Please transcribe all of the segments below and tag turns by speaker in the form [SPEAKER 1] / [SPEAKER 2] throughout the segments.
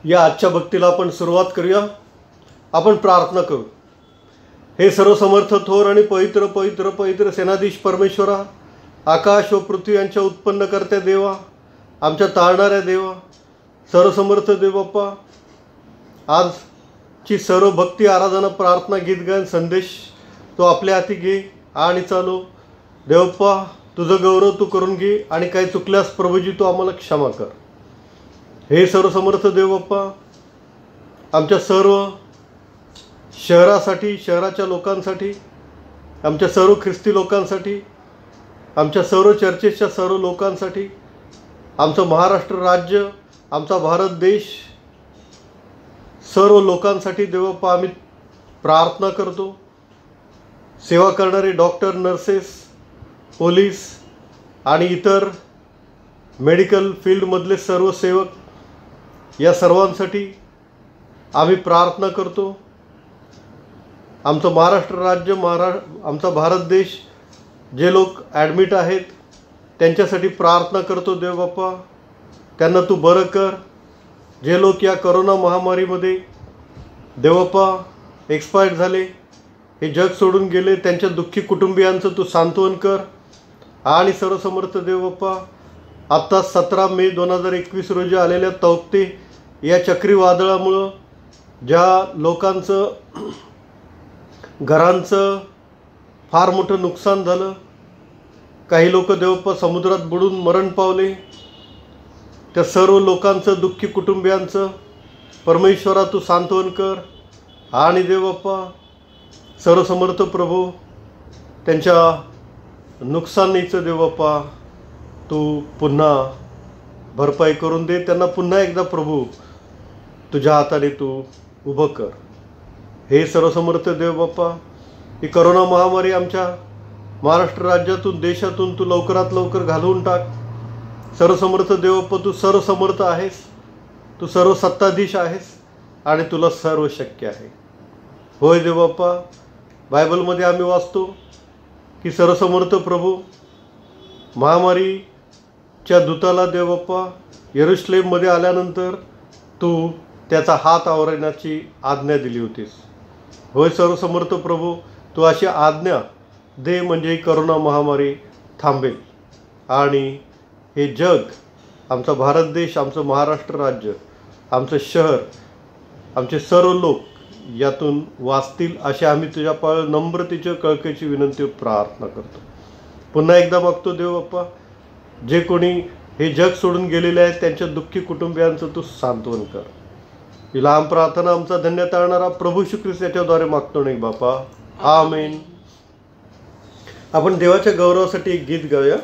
[SPEAKER 1] या आजच्या भक्तीला आपण सुरुवात करूया। आपण प्रार्थना करू। हे सर्वसमर्थ थोर आणि पवित्र पवित्र पवित्र सेनाधीश परमेश्वरा, आकाश व पृथ्वी यांच्या उत्पन्नकर्त्या देवा, आमच्या ताळणाऱ्या देवा, सर्वसमर्थ देव बाप्पा, आजची सर्व भक्ती आराधना प्रार्थना गीत गायन संदेश तो आपल्या हाती घे आणि चालव। देवप्पा, तुझं गौरव तू करून घे आणि काही चुकल्यास प्रभूजी तू आम्हाला क्षमा कर। हे सर्वसमर्थ देव बाप्पा, आमच्या सर्व शहरासाठी, शहराच्या लोकांसाठी, आमच्या सर्व ख्रिस्ती लोकांसाठी, आमच्या सर्व चर्चेच्या सर्व लोकांसाठी, आमचं महाराष्ट्र राज्य, आमचा भारत देश, सर्व लोकांसाठी देवप्पा आम्ही प्रार्थना करतो। सेवा करणारे डॉक्टर, नर्सेस, पोलीस आणि इतर मेडिकल फील्डमधले सर्व सेवक, या सर्वांसाठी आम्ही प्रार्थना करतो। आमचं महाराष्ट्र राज्य, आमचा भारत देश, जे लोक ॲडमिट आहेत त्यांच्यासाठी प्रार्थना करतो देव बाप्पा, त्यांना तू बरं कर। जे लोक या करोना महामारीमध्ये देवप्पा एक्सपायर झाले, हे जग सोडून गेले, त्यांच्या दुःखी कुटुंबियांचं तू सांत्वन कर। आणि सर्वसमर्थ देव बाप्पा, आत्ता 17 मे 2021 रोजी आलेल्या तौक्ते या चक्रीवादळामुळं ज्या लोकांचं घरांचं फार मोठं नुकसान झालं, काही लोक देवप्पा समुद्रात बुडून मरण पावले, त्या सर्व लोकांचं दुःखी कुटुंबियांचं परमेश्वरा तू सांत्वन कर। आणि देवप्पा सर्वसमर्थ प्रभू, त्यांच्या नुकसानीचं देवप्पा तू पुन्हा भरपाई करून दे, त्यांना पुन्हा एकदा प्रभू तुझ्या हाताने तू उभं कर। हे सर्वसमर्थ देव बाप्पा, ही करोना महामारी आमच्या महाराष्ट्र राज्यातून, देशातून तू लवकरात लवकर घालवून टाक। सर्वसमर्थ देव बाप्पा, तू सर्वसमर्थ आहेस, तू सर्व सत्ताधीश आहेस आणि तुला सर्व शक्य आहे। होय देव बाप्पा, बायबलमध्ये आम्ही वाचतो की सर्वसमर्थ प्रभू महामारीच्या दूताला देव बाप्पा यरूशलेममध्ये आल्यानंतर तू त्याचा हात आवरण्याची आज्ञा दिली होतीस। होय सर्वसमर्थ प्रभू, तू अशी आज्ञा दे म्हणजे ही करोना महामारी थांबेल आणि हे जग, आमचा भारत देश, आमचं महाराष्ट्र राज्य, आमचं शहर, आमचे सर्व लोक यातून वाचतील अशी आम्ही तुझ्या नम्रतेच्या कळकळीची विनंती प्रार्थना करतो। पुन्हा एकदा मागतो देव बाप्पा, जे कोणी हे जग सोडून गेलेले आहेत त्यांच्या दुःखी कुटुंबियांचं तू सांत्वन कर। ही लहान प्रार्थना आमचा धन्य तारणारा प्रभू श्री ख्रिस्त याच्याद्वारे मागतो नाही बापा, आमेन। आपण देवाच्या गौरवासाठी एक गीत गाऊया।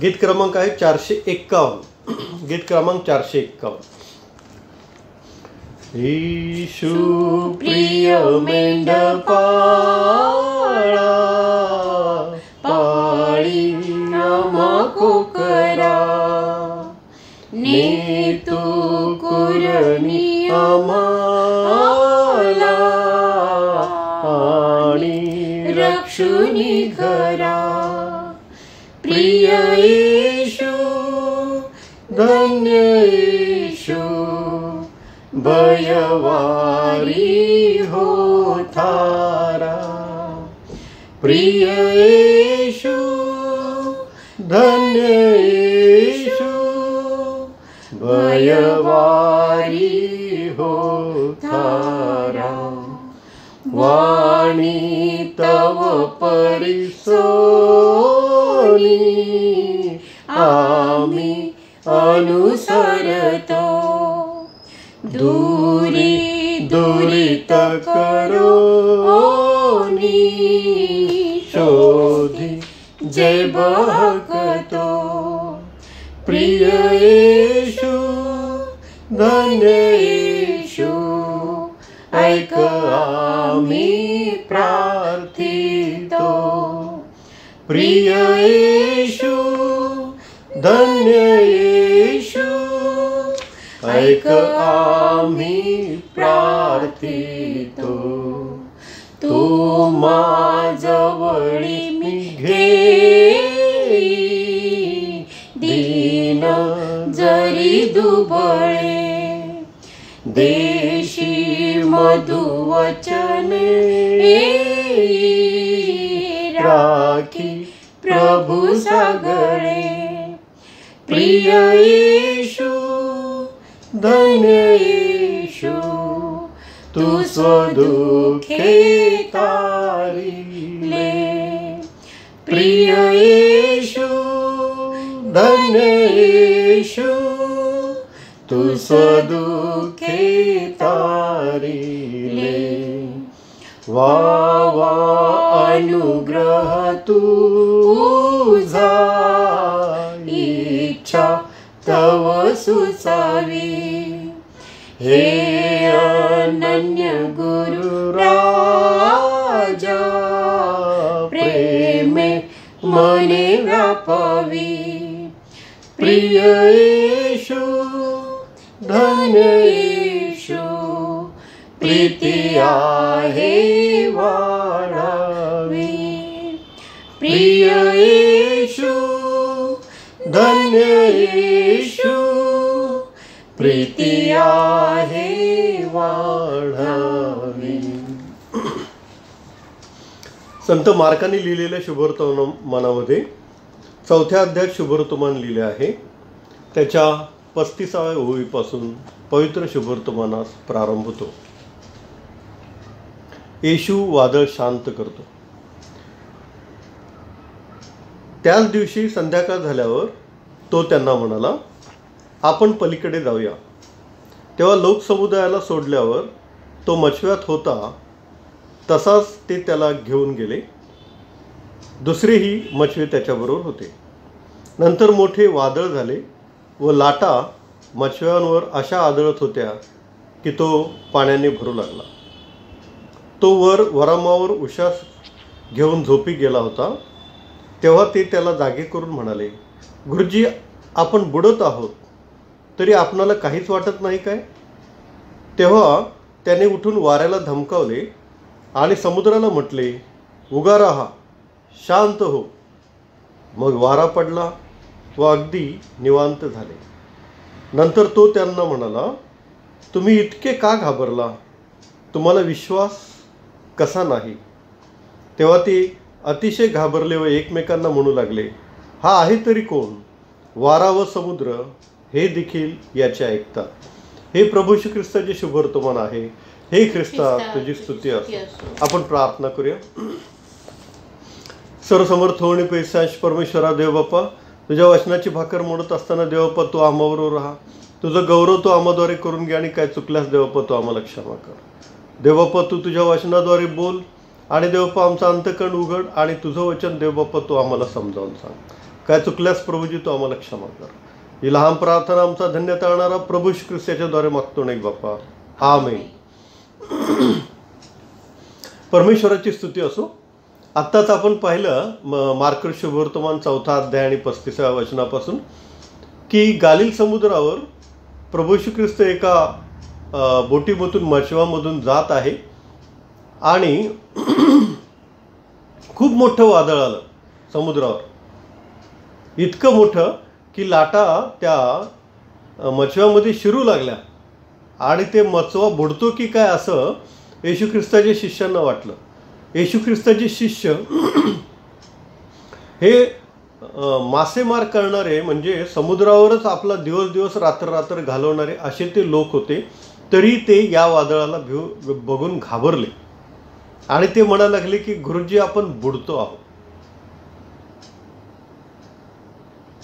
[SPEAKER 1] गीत क्रमांक आहे 451। गीत क्रमांक 451। येशू प्रिय मेंढपाळा, पाळी आम्हा कोकरा, ने तू कुरणी आम्हाला आणि रक्षुनी घरा। प्रिय येशू, धन्य येशू, भयवारी हो थारा। प्रिय येशू, धन्य येशू, भयवारी हो थारा। वाणी तव परिसोनी आम्ही अनुसरतो, दूरी दुरित करोनी शोधी जय बहकतो। प्रिय येशू, धन्य येशू, ऐक आम्ही प्रार्थितो। प्रिय येशू, धन्य येशू, ऐक आम्ही प्रार्थितो। तू माझजवळी मी घेई, दीन जरी दुबळे, देशी मधुवचने राखी प्रभु सगळे. प्रिय येशू धन्य येशू तू स्वदुखे तारिले. प्रिय येशू धन्य येशू तू स्वदुखे तारिले. वा वा अनुग्रह तुझा इच्छा तव सुचावी. हे अनन्य गुरु राजा प्रेमे मने व्यापावी. प्रिय येशू धन्य येशू प्रीती आहे वाढावी. प्रिय येशू धन्य येशू प्रीती आहे वाढावी. संत मार्काने लिहिलेल्या शुभवर्तमानामध्ये 4थ्या अध्यायात शुभवर्तमान लिहिले आहे. त्याच्या 35व्या ओळीपासून पवित्र शुभवर्तमानास प्रारंभ होतो. येशू वादळ शांत करतो. त्याच दिवशी संध्याकाळ झाल्यावर तो त्यांना म्हणाला, आपण पलीकडे जाऊया. तेव्हा लोकसमुदायाला सोडल्यावर तो मछव्यात होता तसाच ते त्याला घेऊन गेले. दुसरेही मछवे त्याच्याबरोबर होते. नंतर मोठे वादळ झाले व लाटा मछव्यांवर अशा आदळत होत्या की तो पाण्याने भरू लागला. तो वरामावर उशास घेऊन झोपी गेला होता. तेव्हा ते त्याला जागे करून म्हणाले, गुरुजी, आपण बुडत आहोत तरी आपणाला काहीच वाटत नाही काय? तेव्हा त्याने उठून वाऱ्याला धमकावले आणि समुद्राला म्हटले, उगा राहा, शांत हो. मग वारा पडला व अगदी निवांत झाले. नंतर तो त्यांना म्हणाला, तुम्ही इतके का घाबरला? तुम्हाला विश्वास कसा नाही? तेव्हा ते अतिशय घाबरले व एकमेकांना म्हणू लागले, हा आहे तरी कोण? वारा व समुद्र हे देखील याचे ऐकतात. हे प्रभू श्री ख्रिस्ताचे शुभवर्तमान आहे. हे ख्रिस्ता तुझी स्तुती असो. आपण प्रार्थना करूया. सर्वसमर्थ आणि पैशांश परमेश्वरा देव बाप्पा, तुझ्या वचनाची भाकर मोडत असताना देवप्पा तू आम्हाबरोबर राहा. तुझं गौरव तू आम्हाद्वारे करून घ्या आणि काय चुकल्यास देवप्पा तू आम्हाला क्षमा कर. देवप्पा तू तुझ्या वचनाद्वारे बोल आणि देवप्पा आमचा अंतकण उघड आणि तुझं वचन देवबाप्पा तू आम्हाला समजावून सांग. काय चुकल्यास प्रभूजी तू आम्हाला क्षमा कर. ही लहान प्रार्थना आमचा धन्य ताळणारा प्रभू श्री ख्रिस्ताच्याद्वारे मागतो नाही बाप्पा, आमेन. परमेश्वराची स्तुती असो. आत्ताच आपण पाहिलं मार्क शुभवर्तमान 4था अध्याय आणि 35व्या वचनापासून की गालिल समुद्रावर प्रभू श्री ख्रिस्त एका बोटीमधून मछवामधून जात आहे आणि खूप मोठं वादळ आलं समुद्रावर. इतकं मोठं की लाटा त्या मछव्यामध्ये शिरू लागल्या आणि ते मछवा बुडतो की काय असं येशू ख्रिस्ताच्या शिष्यांना वाटलं. येशू ख्रिस्ताचे शिष्य हे मासेमार करणारे, म्हणजे समुद्रावरच आपला दिवस रात्र घालवणारे असे ते लोक होते. तरी ते या वादळाला बघून घाबरले आणि ते म्हणायला लागले की गुरुजी आपण बुडतो आहोत.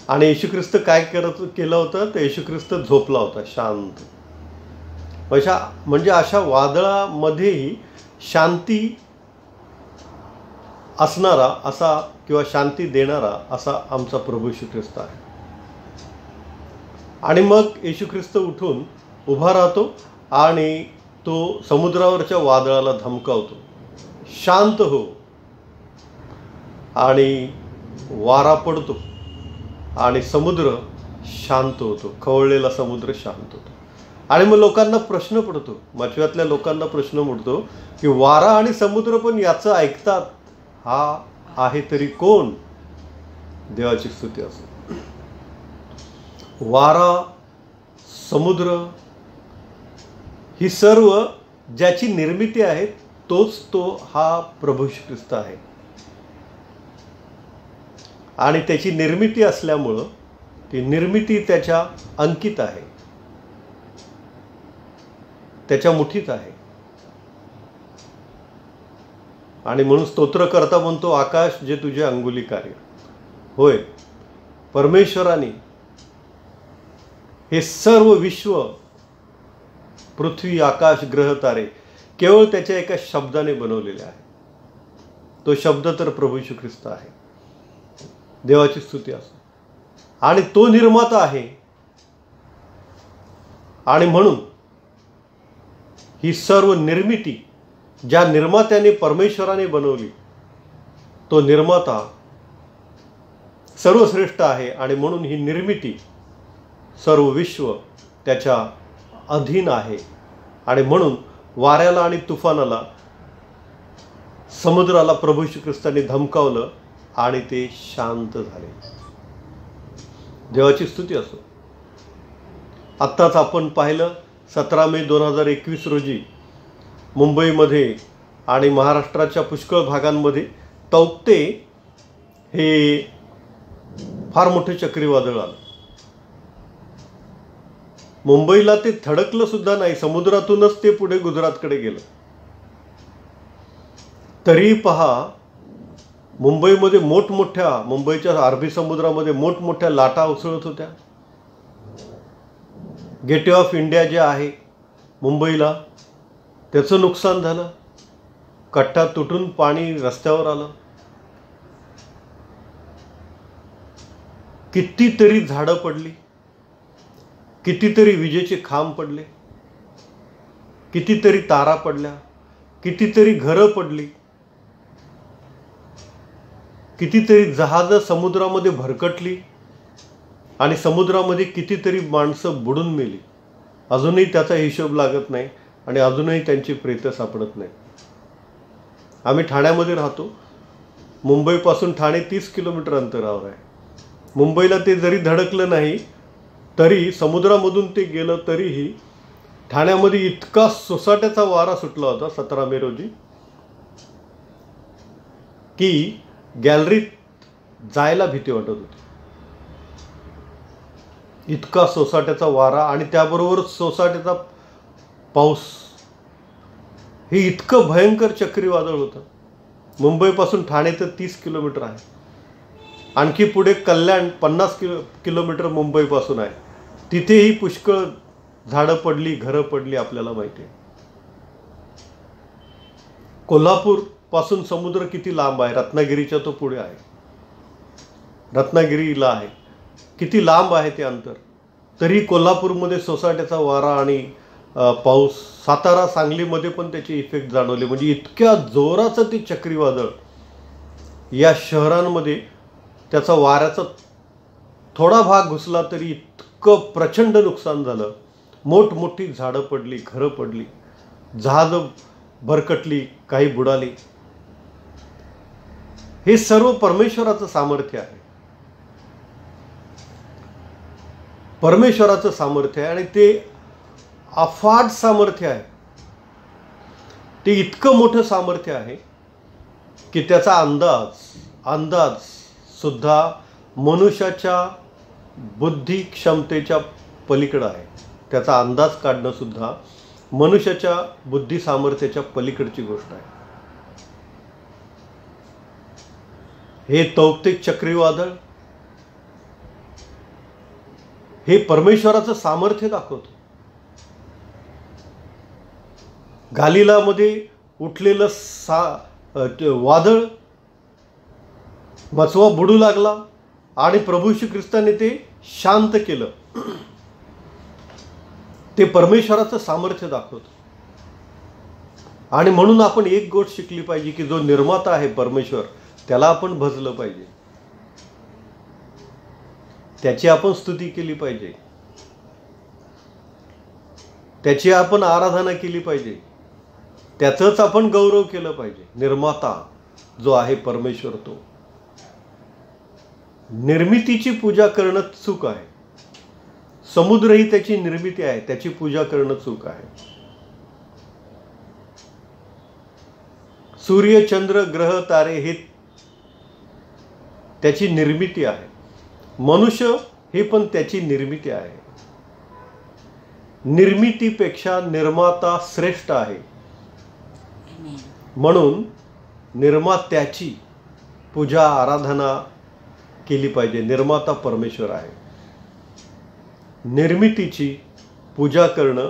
[SPEAKER 1] आणि येशू ख्रिस्त काय केलं होतं तर येशू ख्रिस्त झोपला होता शांत. म्हणजे अशा वादळामध्येही शांती असणारा असा किंवा शांती देणारा असा आमचा प्रभू येशू ख्रिस्त आहे. आणि मग येशू ख्रिस्त उठून उभा राहतो आणि तो समुद्रावरच्या वादळाला धमकावतो, शांत हो. आणि वारा पडतो आणि समुद्र शांत होतो, खवळलेला समुद्र शांत होतो. आणि मग लोकांना प्रश्न पडतो, मछव्यातल्या लोकांना प्रश्न पडतो की वारा आणि समुद्र पण याचं ऐकतात, हा आहे तरी कोण? देवाची स्तुती असो. वारा, समुद्र ही सर्व ज्याची निर्मिती आहे तोच तो हा प्रभू येशू ख्रिस्त आहे. आणि त्याची निर्मिती असल्यामुळं ती निर्मिती त्याच्या अंकित आहे, त्याच्या मुठीत आहे. आणि म्हणून स्तोत्रकर्ता म्हणतो, आकाश जे तुझे अंगुली कार्य. होय, परमेश्वराने हे सर्व विश्व, पृथ्वी, आकाश, ग्रह, तारे केवळ त्याच्या एका शब्दाने बनवलेले आहे. तो शब्द तर प्रभू येशू ख्रिस्त आहे. देवाची स्तुती असो. आणि तो निर्माता आहे. आणि म्हणून ही सर्व निर्मिती ज्या निर्मात्याने परमेश्वराने बनवली, तो निर्माता सर्वश्रेष्ठ आहे. आणि म्हणून ही निर्मिती, सर्व विश्व त्याच्या अधीन आहे. आणि म्हणून वाऱ्याला आणि तुफानाला, समुद्राला प्रभू येशू ख्रिस्ताने धमकावलं आणि ते शांत झाले. देवाची स्तुती असो. आत्ताच आपण पाहिलं 17 मे 2021 रोजी मुंबईमध्ये आणि महाराष्ट्राच्या पुष्कळ भागांमध्ये तौक्ते हे फार मोठे चक्रीवादळ आलं. मुंबईला ते थडकलं सुद्धा नाही, समुद्रातूनच ते पुढे गुजरातकडे गेलं. तरी पहा, मुंबईमध्ये मुंबईच्या अरबी समुद्रामध्ये मोठमोठ्या लाटा उसळत होत्या. गेटवे ऑफ इंडिया जे आहे मुंबईला, त्याचं नुकसान झालं. कट्टा तुटून पाणी रस्त्यावर आलं. कितीतरी झाडं पडली, कितीतरी विजेचे खांब पडले, कितीतरी तारा पडल्या, कितीतरी घरं पडली, कितीतरी जहाजं समुद्रामध्ये भरकटली आणि समुद्रामध्ये कितीतरी माणसं बुडून मेली. अजूनही त्याचा हिशोब लागत नाही आणि अजूनही त्यांची प्रेतं सापडत नाही. आम्ही ठाण्यामध्ये राहतो. मुंबईपासून ठाणे 30 किलोमीटर अंतरावर आहे. मुंबईला ते जरी धडकलं नाही तरी, समुद्रामधून ते गेलं तरीही ठाण्यामध्ये इतका सोसाट्याचा वारा सुटला होता 17 मे रोजी की गॅलरीत जायला भीती वाटत होती. इतका सोसाट्याचा वारा आणि त्याबरोबर सोसाट्याचा पाऊस. हे इतकं भयंकर चक्रीवादळ होतं. मुंबईपासून ठाणे तर 30 किलोमीटर आहे. आणखी पुढे कल्याण 50 किलोमीटर मुंबईपासून आहे. तिथेही पुष्कळ झाडं पडली, घरं पडली, आपल्याला माहिती आहे. कोल्हापूर पासून समुद्र किती लांब आहे, रत्नागिरीच्या तो पुढे आहे, रत्नागिरीला आहे. किती लांब आहे ते अंतर. तरी कोल्हापूरमध्ये सोसाट्याचा वारा आणि पाऊस. सातारा, सांगलीमध्ये पण त्याचे इफेक्ट जाणवले. म्हणजे इतक्या जोराचं ते चक्रीवादळ या शहरांमध्ये, त्याचा वाऱ्याचा थोडा भाग घुसला तरी इतकं प्रचंड नुकसान झालं. मोठमोठी झाडं पडली, घरं पडली, जहाजं भरकटली, काही बुडाली. हे सर्व परमेश्वराचं सामर्थ्य आहे. परमेश्वराचं सामर्थ्य आहे आणि ते अफाट सामर्थ्य आहे. ते इतकं मोठं सामर्थ्य आहे की त्याचा अंदाज सुद्धा मनुष्याच्या बुद्धी क्षमतेच्या पलीकडं आहे. त्याचा अंदाज काढणं सुद्धा मनुष्याच्या बुद्धी सामर्थ्याच्या पलीकडची गोष्ट आहे. हे तौक्तिक चक्रीवादळ हे परमेश्वराचं सामर्थ्य दाखवतं. गालिलामध्ये उठलेलं वादळ, मचवा बुडू लागला आणि प्रभू येशू ख्रिस्ताने ते शांत केलं. ते परमेश्वराचं सामर्थ्य दाखवतं. आणि म्हणून आपण एक गोष्ट शिकली पाहिजे की जो निर्माता आहे परमेश्वर, त्याला आपण भजलं पाहिजे, त्याची आपण स्तुती केली पाहिजे, त्याची आपण आराधना केली पाहिजे, त्याचंच आपण गौरव केलं पाहिजे. निर्माता जो आहे परमेश्वर, तो निर्मितीची पूजा करणं चूक आहे. समुद्र ही त्याची निर्मिती आहे, त्याची पूजा करणं चूक आहे. सूर्य, चंद्र, ग्रह, तारे हे त्याची निर्मिती आहे. मनुष्य हे पण त्याची निर्मिती आहे. निर्मितीपेक्षा निर्माता श्रेष्ठ आहे. म्हणून निर्मात्याची पूजा आराधना केली पाहिजे. निर्माता परमेश्वर आहे. निर्मितीची पूजा करणं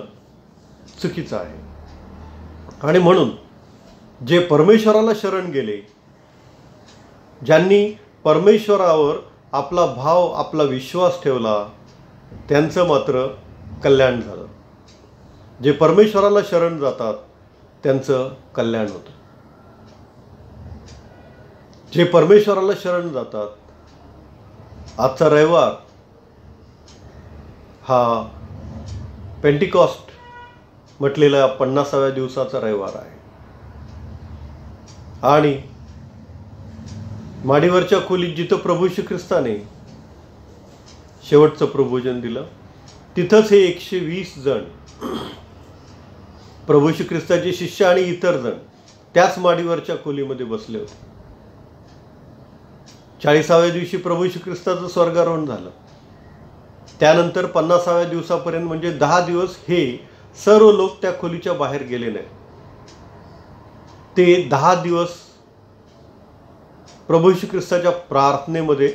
[SPEAKER 1] चुकीचं आहे. आणि म्हणून जे परमेश्वराला शरण गेले, ज्यांनी परमेश्वरावर आपला भाव, आपला विश्वास ठेवला, त्यांचं मात्र कल्याण झालं. जे परमेश्वराला शरण जातात त्यांचं कल्याण होतं. जे परमेश्वराला शरण जातात, आजचा रविवार हा पेंटिकॉस्ट म्हटलेला 50व्या दिवसाचा रविवार आहे. आणि माडीवरच्या खोलीत जिथं प्रभू श्री ख्रिस्ताने शेवटचं प्रभोजन दिलं, तिथंच हे 120 जण प्रभू श्री ख्रिस्ताचे शिष्य आणि इतर जण त्याच माडीवरच्या खोलीमध्ये बसले होते. 40व्या दिवशी प्रभू श्री ख्रिस्ताचं स्वर्गारोहण झालं. त्यानंतर 50व्या दिवसापर्यंत म्हणजे 10 दिवस हे सर्व लोक त्या खोलीच्या बाहेर गेले नाही. ते 10 दिवस प्रभू श्री ख्रिस्ताच्या प्रार्थनेमध्ये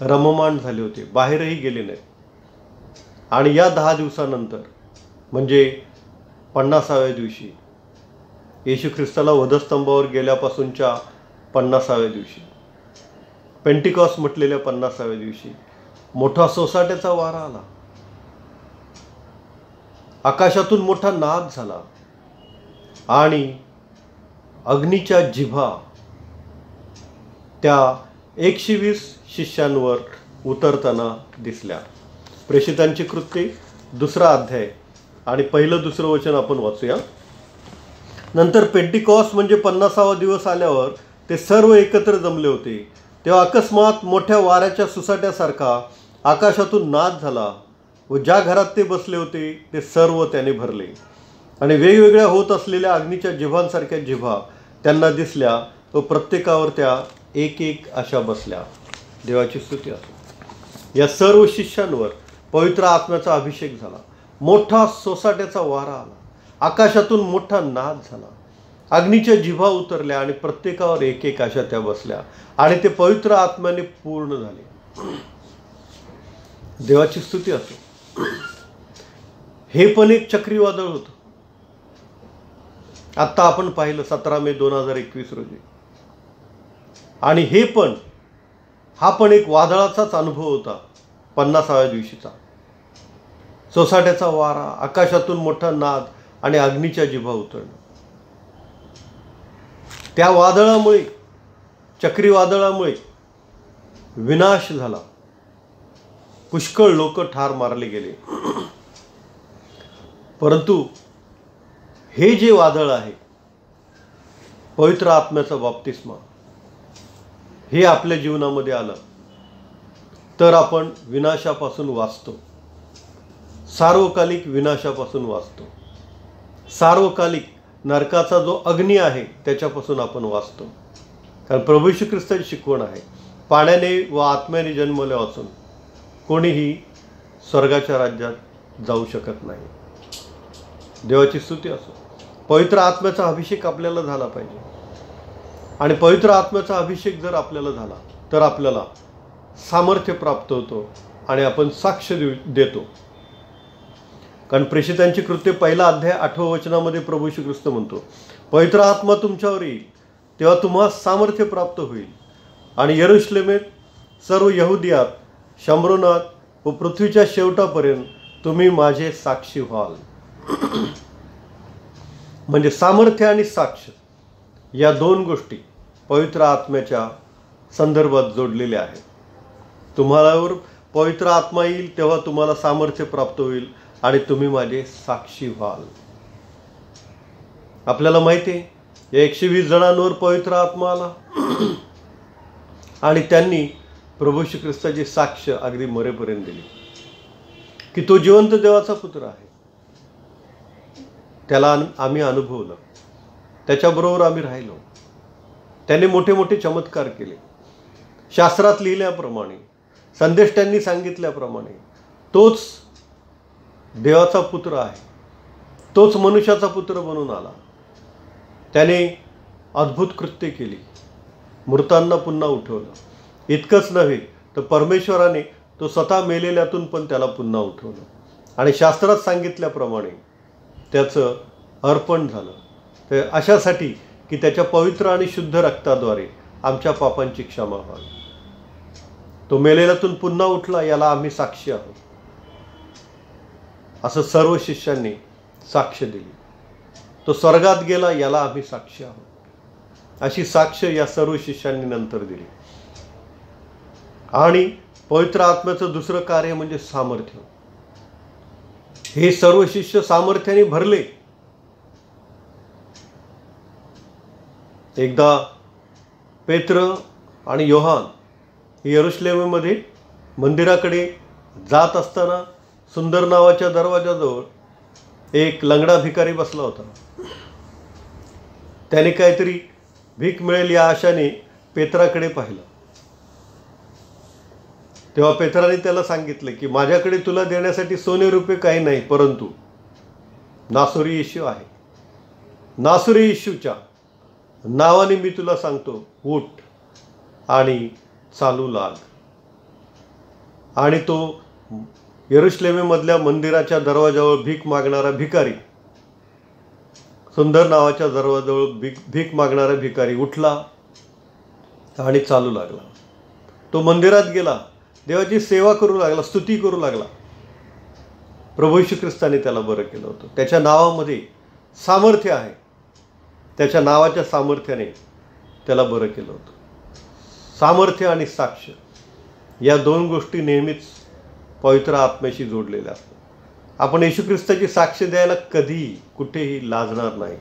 [SPEAKER 1] रममाण झाले होते, बाहेरही गेले नाही. आणि या 10 दिवसानंतर म्हणजे 50व्या दिवशी, येशू ख्रिस्ताला वधस्तंभावर गेल्यापासूनच्या 50व्या दिवशी, पेंटिकॉस्ट म्हटलेल्या 50व्या दिवशी मोठा सोसाट्याचा वारा आला. आकाशातून मोठा नाद झाला आणि अग्नीच्या जिभा त्या 120 शिष्यांवर उतरताना दिसल्या. प्रेषितांची कृत्ये 2रा अध्याय आणि 1-2 वचन आपण वाचूया. नंतर पेंटिकॉस्ट म्हणजे 50वा दिवस आल्यावर ते सर्व एकत्र जमले होते. तेव्हा अकस्मात मोठ्या वाऱ्याच्या सुसाट्यासारखा आकाशातून नाद झाला व ज्या घरात ते बसले होते ते सर्व त्याने भरले. आणि वेगवेगळ्या होत असलेल्या अग्नीच्या जिभांसारख्या जिभा त्यांना दिसल्या व प्रत्येकावर त्या एक एक अशा बसल्या. देवाची स्तुती असो. या सर्व शिष्यांवर पवित्र आत्म्याचा अभिषेक झाला. मोठा सोसाट्याचा वारा आला. आकाशातून मोठा नाद झाला. अग्नीच्या जिभा उतरल्या आणि प्रत्येकावर एक एक अशा त्या बसल्या आणि ते पवित्र आत्म्याने पूर्ण झाले. देवाची स्तुती असो. हे पण एक चक्रीवादळ होतं. आत्ता आपण पाहिलं 17 मे 2021 रोजी. आणि हा पण एक वादळाचाच अनुभव होता. 50व्या दिवशीचा सोसाट्याचा वारा, आकाशातून मोठा नाद आणि अग्नीच्या जिभा उतरणं. त्या वादळामुळे, चक्रीवादळामुळे विनाश झाला. पुष्कळ लोक ठार मारले गेले. परंतु हे जे वादळ आहे, पवित्र आत्म्याचा बाप्तिस्मा, हे आपल्या जीवनामध्ये आलं तर आपण विनाशापासून वाचतो. सार्वकालिक विनाशापासून वाचतो. सार्वकालिक नरकाचा जो अग्नी आहे त्याच्यापासून आपण वाचतो. कारण प्रभू श्री ख्रिस्ताची शिकवण आहे, पाण्याने व आत्म्याने जन्मले वाचून कोणीही स्वर्गाच्या राज्यात जाऊ शकत नाही. देवाची स्तुती असो. पवित्र आत्म्याचा अभिषेक आपल्याला झाला पाहिजे. आणि पवित्र आत्म्याचा अभिषेक जर आपल्याला झाला तर आपल्याला सामर्थ्य प्राप्त होतो आणि आपण साक्ष देतो. कारण प्रेषितांची कृत्ये 1 अध्याय 8व्या वचनामध्ये प्रभू श्री ख्रिस्त म्हणतो, पवित्र आत्मा तुमच्यावर येईल तेव्हा तुम्हाला सामर्थ्य प्राप्त होईल आणि यरूशलेमेत, सर्व यहुदियात, शम्रोनात व पृथ्वीच्या शेवटापर्यंत तुम्ही माझे साक्षी व्हाल. म्हणजे सामर्थ्य आणि साक्ष या 2 गोष्टी पवित्र आत्म्याच्या संदर्भात जोडलेल्या आहेत. तुम्हालावर पवित्र आत्मा येईल तेव्हा तुम्हाला सामर्थ्य प्राप्त होईल आणि तुम्ही माझे साक्षी व्हाल. आपल्याला माहिती आहे, या 120 जणांवर पवित्र आत्मा आला आणि त्यांनी प्रभू श्री ख्रिस्ताची साक्ष अगदी मरेपर्यंत दिली की तो जिवंत देवाचा पुत्र आहे. त्याला आम्ही अनुभवलं. त्याच्याबरोबर आम्ही राहिलो. त्याने मोठे मोठे चमत्कार केले. शास्त्रात लिहिल्याप्रमाणे, संदेश त्यांनी सांगितल्याप्रमाणे तोच देवाचा पुत्र आहे. तोच मनुष्याचा पुत्र बनून आला. त्याने अद्भुत कृत्य केली. मृतांना पुन्हा उठवलं. इतकंच नव्हे तर परमेश्वराने तो स्वतः मेलेल्यातून पण त्याला पुन्हा उठवलं. आणि शास्त्रात सांगितल्याप्रमाणे त्याचं अर्पण झालं. तर अशासाठी की त्याच्या पवित्र आणि शुद्ध रक्ताद्वारे आमच्या पापांची क्षमा व्हावी. तो मेलेल्यातून पुन्हा उठला, याला आम्ही साक्षी आहोत. असं सर्व शिष्यांनी साक्ष दिली. तो स्वर्गात गेला, याला आम्ही साक्षी आहोत. अशी साक्ष या सर्व शिष्यांनी नंतर दिली. आणि पवित्र आत्म्याचं दुसरं कार्य म्हणजे सामर्थ्य. हे सर्व शिष्य सामर्थ्याने भरले. एकदा पेत्र आणि योहान यरुशलेममध्ये मंदिराकडे जात असताना सुंदर नावाच्या दरवाजाजवळ एक लंगडा भिकारी बसला होता. त्याने काहीतरी भीक मिळेल या आशाने पेत्राकडे पाहिलं. तेव्हा पेत्राने त्याला सांगितलं की माझ्याकडे तुला देण्यासाठी सोने रुपये काही नाही, परंतु नासोरी येशू आहे. नासोरी येशूच्या नावाने मी तुला सांगतो, उठ आणि चालू लाग. आणि तो यरुशलेमेमधल्या मंदिराच्या दरवाजावर भीक मागणारा भिकारी, सुंदर नावाच्या दरवाजाजवळ भीक मागणारा भिकारी उठला आणि चालू लागला. तो मंदिरात गेला, देवाची सेवा करू लागला, स्तुती करू लागला. प्रभू येशू ख्रिस्ताने त्याला बरं केलं होतं. त्याच्या नावामध्ये सामर्थ्य आहे. त्याच्या नावाच्या सामर्थ्याने त्याला बरं केलं होतं. सामर्थ्य आणि साक्ष या दोन गोष्टी नेहमीच पवित्र आत्म्याशी जोडलेल्या असतात. आपण येशू ख्रिस्ताची साक्ष द्यायला कधीही कुठेही लाजणार नाही.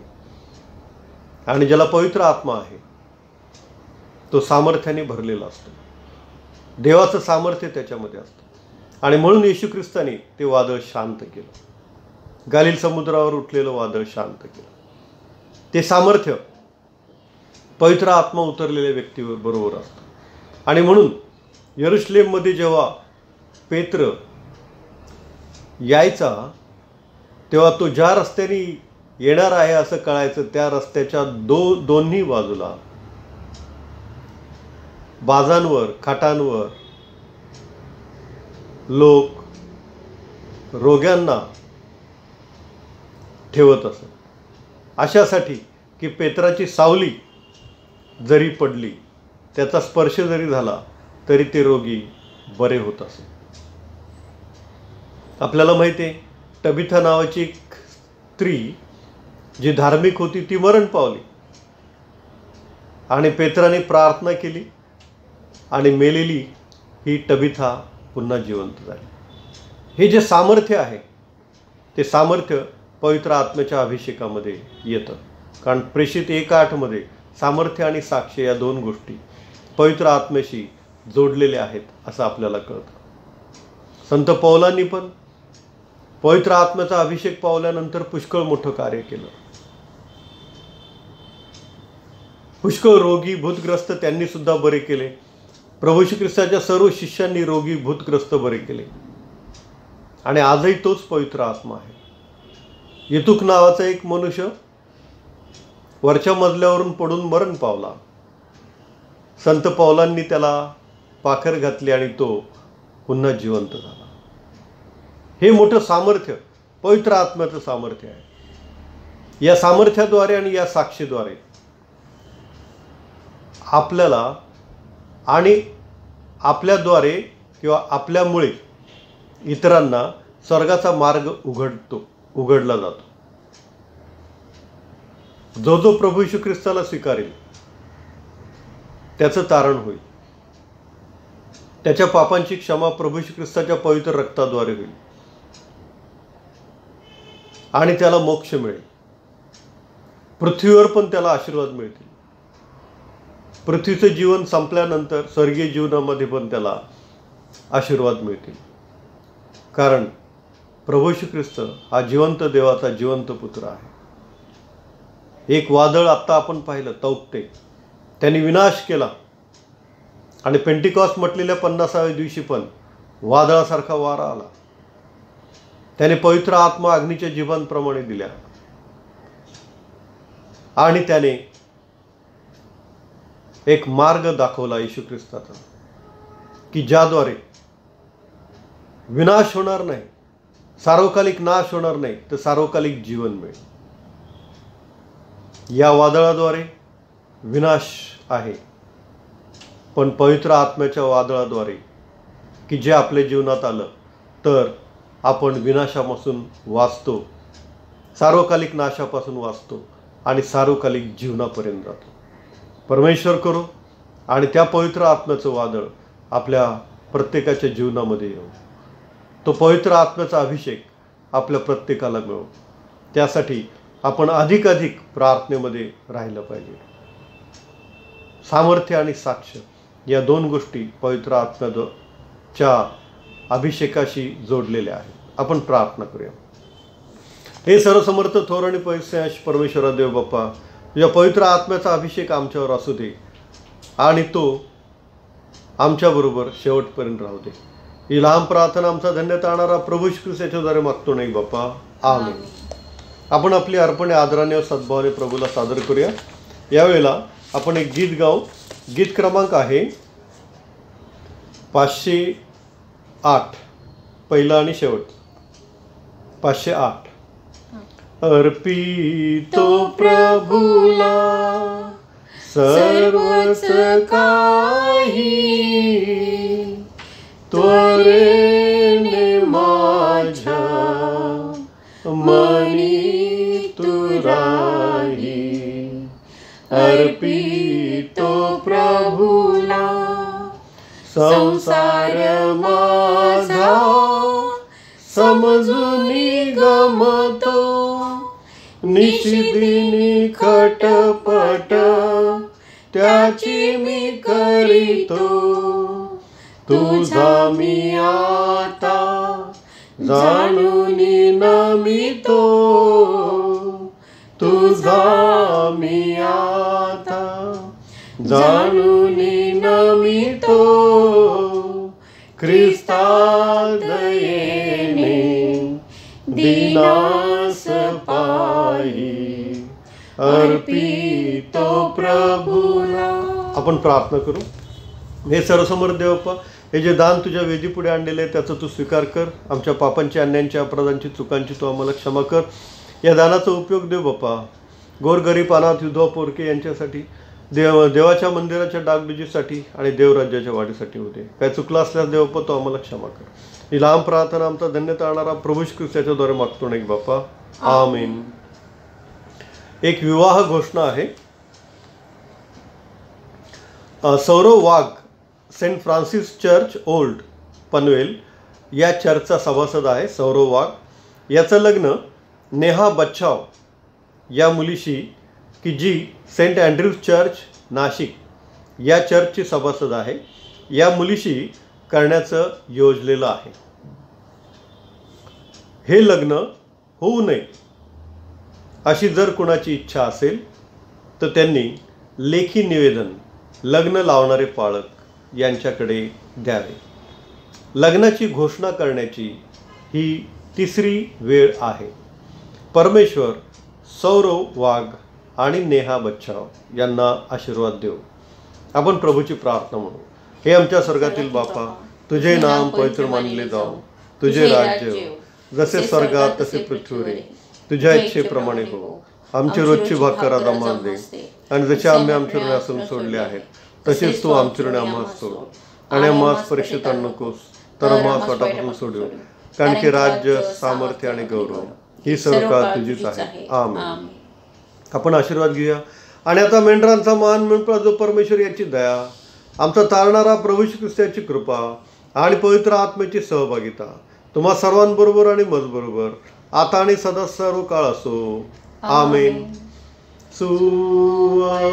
[SPEAKER 1] आणि ज्याला पवित्र आत्मा आहे तो सामर्थ्याने भरलेला असतो. देवाचं सामर्थ्य त्याच्यामध्ये असतं. आणि म्हणून येशू ख्रिस्ताने ते वादळ शांत केलं. गालील समुद्रावर उठलेलं वादळ शांत केलं. ते सामर्थ्य पवित्र आत्मा उतरलेल्या व्यक्तीबरोबर असतं. आणि म्हणून यरुशलेममध्ये जेव्हा पेत्र यायचा तेव्हा तो ज्या रस्त्याने येणार आहे असं कळायचं. त्या रस्त्याच्या दोन्ही बाजूला बाजांवर, खाटांवर लोक रोग्यांना ठेवत असत. अशासाठी की पेत्राची सावली जरी पडली, त्याचा स्पर्श जरी झाला तरी ते रोगी बरे होत असत. आपल्याला माहिती आहे, टबिथा नावाची एक स्त्री जी धार्मिक होती ती मरण पावली. आणि पेत्राने प्रार्थना केली आणि मेलेली ही टबिथा पुन्हा जिवंत झाली. हे जे सामर्थ्य आहे ते सामर्थ्य पवित्र आत्म्याच्या अभिषेकामध्ये येतं. कारण प्रेषित 1:8 सामर्थ्य आणि साक्ष या दोन गोष्टी पवित्र आत्म्याशी जोडलेल्या आहेत असं आपल्याला कळतं. संत पौलांनी पण पवित्र आत्म्याचा अभिषेक पावल्यानंतर पुष्कळ मोठं कार्य केलं. पुष्कळ रोगी भूतग्रस्त त्यांनी सुद्धा बरे केले. प्रभू श्री ख्रिस्ताच्या सर्व शिष्यांनी रोगी भूतग्रस्त बरे केले. आणि आजही तोच पवित्र आत्मा आहे. येतुक नावाचा एक मनुष्य वरच्या मजल्यावरून पडून मरण पावला. संत पौलांनी त्याला पाखर घातली आणि तो पुन्हा जिवंत झाला. हे मोठं सामर्थ्य पवित्र आत्म्याचं सामर्थ्य आहे. या सामर्थ्याद्वारे आणि या साक्षीद्वारे आपल्याला आणि आपल्याद्वारे किंवा आपल्यामुळे इतरांना स्वर्गाचा मार्ग उघडला जातो. जो जो प्रभू येशू ख्रिस्ताला स्वीकारेल त्याचं तारण होईल. त्याच्या पापांची क्षमा प्रभू येशू ख्रिस्ताच्या पवित्र रक्ताद्वारे होईल आणि त्याला मोक्ष मिळेल. पृथ्वीवर पण त्याला आशीर्वाद मिळतील. पृथ्वीचं जीवन संपल्यानंतर स्वर्गीय जीवनामध्ये पण त्याला आशीर्वाद मिळतील. कारण प्रभू येशू ख्रिस्त हा जिवंत देवाचा जिवंत पुत्र आहे. एक वादळ आत्ता आपण पाहिलं तौक्ते, त्यांनी विनाश केला. आणि पेंटिकॉस्ट म्हटलेल्या 50व्या दिवशी पण वादळासारखा वारा आला. त्याने पवित्र आत्मा अग्नीच्या जिभांप्रमाणे दिल्या आणि त्याने एक मार्ग दाखवला येशू ख्रिस्ताचा, की ज्याद्वारे विनाश होणार नाही, सार्वकालिक नाश होणार नाही, तर सार्वकालिक जीवन मिळेल. या वादळाद्वारे विनाश आहे, पण पवित्र आत्म्याच्या वादळाद्वारे की जे आपल्या जीवनात आलं तर आपण विनाशापासून वाचतो, सार्वकालिक नाशापासून वाचतो आणि सार्वकालिक जीवनापर्यंत जातो. परमेश्वर करो आणि त्या पवित्र आत्म्याचं वादळ आपल्या प्रत्येकाच्या जीवनामध्ये येऊ. तो पवित्र आत्म्याचा अभिषेक आपल्या प्रत्येकाला मिळो. त्यासाठी आपण अधिकाधिक प्रार्थनेमध्ये राहिलं पाहिजे. सामर्थ्य आणि साक्ष या दोन गोष्टी पवित्र आत्म्याच्या अभिषेकाशी जोडलेल्या आहेत. आपण प्रार्थना करूया. हे सर्वसमर्थ थोर आणि पैसे परमेश्वरा देव बाप्पा, तुझ्या पवित्र आत्म्याचा अभिषेक आमच्यावर असू दे आणि तो आमच्याबरोबर शेवटपर्यंत राहू दे. ही लहान प्रार्थना आमचा धन्यता आणणारा प्रभू श्री ख्रिस्त याच्याद्वारे मागतो नाही बाप्पा, आमेन. आपण आपली अर्पणे आदराने व सद्भावाने प्रभूला सादर करूया. यावेळेला आपण एक गीत गाऊ. गीत क्रमांक आहे 508, पहिला आणि शेवट 508. अर्पितो प्रभूला सर्वच काही, त्वरेने माझ्या मनी तू राही. अर्पितो प्रभूला संसार माझा समजूनी गमतो, निशिदिनी खटपट त्याची मी करीतो. तुझा मी आता जाणूनी नमितो, तुझा मी आता जाणूनी नमितो. ख्रिस्ता दयेने दिनास पायी अर्पितो प्रभूला. आपण प्रार्थना करू. हे सर्वसमर्थ देवप्पा, हे जे दान तुझ्या वेदी पुढे आणलेले आहे त्याचा तू स्वीकार कर. आमच्या पापांची, अन्यांची, अपराधांची, चुकांची तू आम्हाला क्षमा कर. या दानाचा उपयोग देव बाप्पा गोरगरीब, अनाथ, विधवा, पोरके यांच्यासाठी, देवाच्या मंदिराच्या डागडुजीसाठी आणि देवराज्याच्या वाढीसाठी होते. काय चुकलं असल्यास देवप्पा तो आम्हाला क्षमा कर. ही लहान प्रार्थना आमचा धन्यता आणणारा प्रभू ख्रिस्त याच्याद्वारे मागतो नाही बाप्पा, आमीन. एक विवाह घोषणा आहे. Saurav Wagh saint Francis church old Panvel या चर्चचा सभासद आहे. सौरव वाघ याचं लग्न नेहा बच्छाव या मुलीशी, की जी सेंट अँड्रूज चर्च नाशिक या चर्चची सभासद आहे, या मुलीशी करण्याचं योजलेलं आहे. हे लग्न होऊ नये अशी जर कोणाची इच्छा असेल तर त्यांनी लेखी निवेदन लग्न लावणारे पाळक यांच्याकडे द्यावे. लग्नाची घोषणा करण्याची ही तिसरी वेळ आहे. परमेश्वर सौरव वाघ आणि नेहा बच्छाव यांना आशीर्वाद देऊ. आपण प्रभूची प्रार्थना म्हणू. हे आमच्या स्वर्गातील बापा, तुझे नाम पवित्र मानले जाओ, तुझे राज्य हो, जसे स्वर्गात तसे पृथ्वीवर. तुझ्या इच्छेप्रमाणे हो. आमची रोजची भाकर आज आम्हाला दे, आणि जसे आम्ही आमचे ऋणी असून सोडले आहेत तसेच तू आमचे ऋणी आम्हाला सोड, आणि आम्हाला परीक्षेत आणू नकोस तर आम्हाला वाटापासून सोडू, कारण की राज्य, सामर्थ्य आणि गौरव ही सर्व काळ तुझीच आहे, आमेन. आपण आशीर्वाद घेऊया. आणि आता मेंढरांचा मान म्हणून जो परमेश्वर याची दया, आमचा तारणारा प्रभू श्री ख्रिस्ताची कृपा आणि पवित्र आत्म्याची सहभागिता तुम्हा सर्वांबरोबर आणि मजबरोबर आता आणि सदा सर्व काळ असो, आमेन. सुवंद्य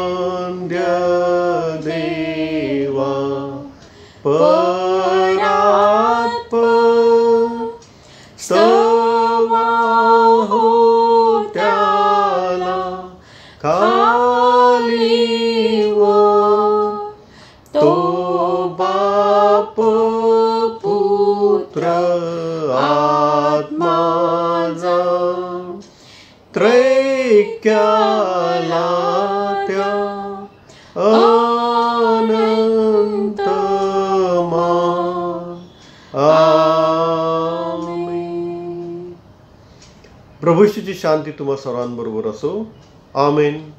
[SPEAKER 1] देवा परात्पर स्तवा हो त्याला,
[SPEAKER 2] देव तो बाप पुत्र आत्मा त्रैक्याला त्या अनंत आमेन. प्रभू येशूची शांती तुम्हा सर्वांबरोबर असो. आमेन.